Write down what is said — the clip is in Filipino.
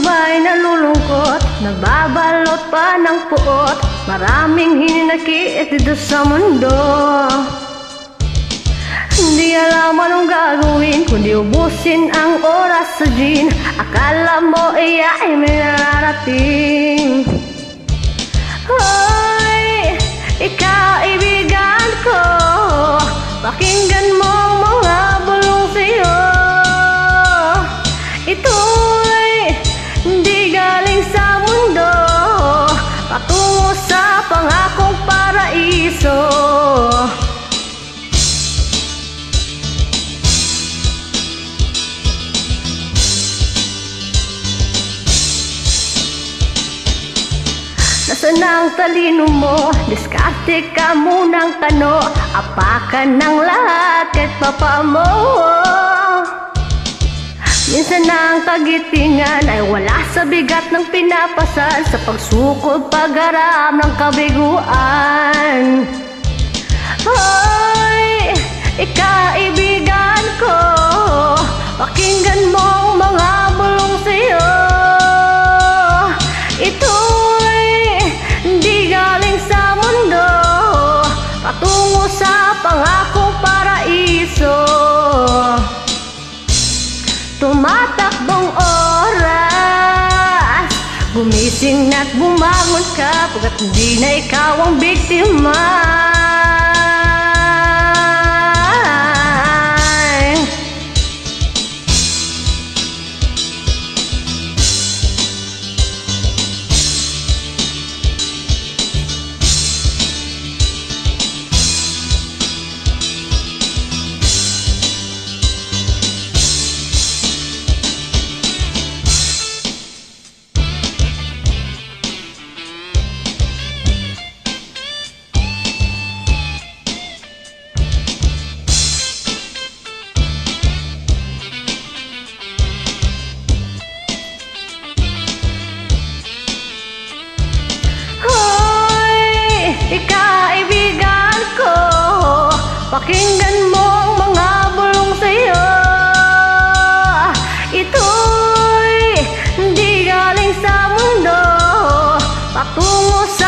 ba'y nalulungkot? Nababalot pa ng puot, maraming hinanakit dito sa mundo. Hindi alam anong gagawin, kundi ubusin ang oras sa gin. Akala mo ay may nararating. Hoy, ikaw ibigan ko, pakinggan mo ang mga bulong sa'yo. Ito'y hindi galing sa mundo, patungo sa pangakong paraiso. Nasaan ang talino mo? Diskarte ka munang kano, apakan ng lahat kahit papa mo. Minsan ang kagitingan ay wala sa bigat ng pinapasan, sa pagsukob pagharap ng kabiguan. Hoy, ikaibigan ko, pakinggan mo ang mga bulong sa'yo. Ito'y hindi galing sa mundo, patungo sa pangakong paraiso. Tumatakbong oras, gumising na't bumangon ka, pagkat hindi na ikaw ang biktima. Ikaibigan ko, pakinggan mo ang mga bulong sa'yo. Ito'y hindi galing sa mundo, patungo sa